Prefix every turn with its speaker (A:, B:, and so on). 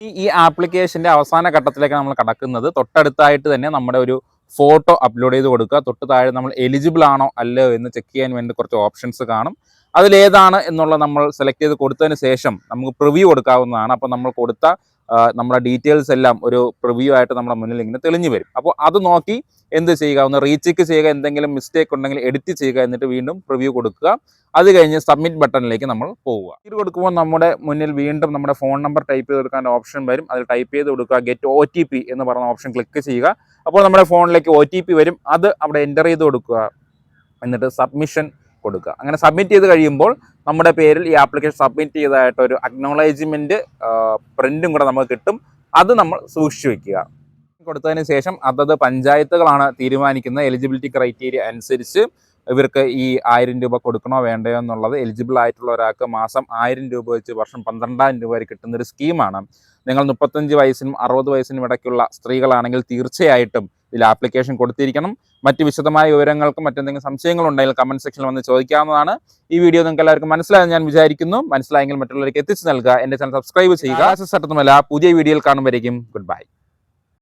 A: ഈ ആപ്ലിക്കേഷൻ്റെ അവസാന ഘട്ടത്തിലേക്ക് നമ്മൾ കടക്കുന്നത്. തൊട്ടടുത്തായിട്ട് തന്നെ നമ്മുടെ ഒരു ഫോട്ടോ അപ്ലോഡ് ചെയ്ത് കൊടുക്കുക. തൊട്ട് താഴെ നമ്മൾ എലിജിബിൾ ആണോ അല്ലയോ എന്ന് ചെക്ക് ചെയ്യാൻ വേണ്ടി കുറച്ച് ഓപ്ഷൻസ് കാണും. അതിലേതാണ് എന്നുള്ളത് നമ്മൾ സെലക്ട് ചെയ്ത് കൊടുത്തതിന് ശേഷം നമുക്ക് പ്രിവ്യൂ കൊടുക്കാവുന്നതാണ്. അപ്പോൾ നമ്മൾ കൊടുത്ത നമ്മുടെ ഡീറ്റെയിൽസ് എല്ലാം ഒരു പ്രിവ്യൂ ആയിട്ട് നമ്മുടെ മുന്നിൽ ഇങ്ങനെ തെളിഞ്ഞു വരും. അപ്പോൾ അത് നോക്കി എന്ത് ചെയ്യുക, ഒന്ന് റീചെക്ക് ചെയ്യുക, എന്തെങ്കിലും മിസ്റ്റേക്ക് ഉണ്ടെങ്കിൽ എഡിറ്റ് ചെയ്യുക, എന്നിട്ട് വീണ്ടും പ്രിവ്യൂ കൊടുക്കുക. അത് കഴിഞ്ഞ് സബ്മിറ്റ് ബട്ടണിലേക്ക് നമ്മൾ പോവുക. ഇത് കൊടുക്കുമ്പോൾ നമ്മുടെ മുന്നിൽ വീണ്ടും നമ്മുടെ ഫോൺ നമ്പർ ടൈപ്പ് ചെയ്ത് കൊടുക്കാൻ ഓപ്ഷൻ വരും. അതിൽ ടൈപ്പ് ചെയ്ത് കൊടുക്കുക, ഗെറ്റ് OTP എന്ന് പറഞ്ഞ ഓപ്ഷൻ ക്ലിക്ക് ചെയ്യുക. അപ്പോൾ നമ്മുടെ ഫോണിലേക്ക് OTP വരും. അത് അവിടെ എൻ്റർ ചെയ്ത് കൊടുക്കുക, എന്നിട്ട് സബ്മിഷൻ കൊടുക്കുക. അങ്ങനെ സബ്മിറ്റ് ചെയ്ത് കഴിയുമ്പോൾ നമ്മുടെ പേരിൽ ഈ ആപ്ലിക്കേഷൻ സബ്മിറ്റ് ചെയ്തതായിട്ട് ഒരു അക്നോളജ്മെൻറ്റ് പ്രിൻറ്റും കൂടെ നമുക്ക് കിട്ടും. അത് നമ്മൾ സൂക്ഷിച്ചു വയ്ക്കുക. കൊടുത്തതിന് ശേഷം അതത് പഞ്ചായത്തുകളാണ് തീരുമാനിക്കുന്നത്. എലിജിബിലിറ്റി ക്രൈറ്റീരിയ അനുസരിച്ച് ഇവർക്ക് ഈ 1000 രൂപ കൊടുക്കണോ വേണ്ടയോ എന്നുള്ളത്. എലിജിബിൾ ആയിട്ടുള്ള ഒരാൾക്ക് മാസം 1000 രൂപ വെച്ച് വർഷം 12,000 രൂപ വരെ കിട്ടുന്നൊരു സ്കീമാണ്. നിങ്ങൾ 35 വയസ്സിനും 60 വയസ്സിനും ഇടയ്ക്കുള്ള സ്ത്രീകളാണെങ്കിൽ തീർച്ചയായിട്ടും ഇതിൽ ആപ്ലിക്കേഷൻ കൊടുത്തിരിക്കണം. മറ്റ് വിശദമായ വിവരങ്ങൾക്കും മറ്റെന്തെങ്കിലും സംശയങ്ങളുണ്ടെങ്കിൽ കമൻറ്റ് സെക്ഷനിൽ വന്ന് ചോദിക്കാവുന്നതാണ്. ഈ വീഡിയോ നിങ്ങൾക്ക് എല്ലാവർക്കും മനസ്സിലായെന്ന് ഞാൻ വിചാരിക്കുന്നു. മനസ്സിലായെങ്കിൽ മറ്റുള്ളവർക്ക് എത്തിച്ചു നൽകുക. എൻ്റെ ചാനൽ സബ്സ്ക്രൈബ് ചെയ്യുക. പുതിയ വീഡിയോയിൽ കാണുമ്പോഴേക്കും ഗുഡ് ബൈ.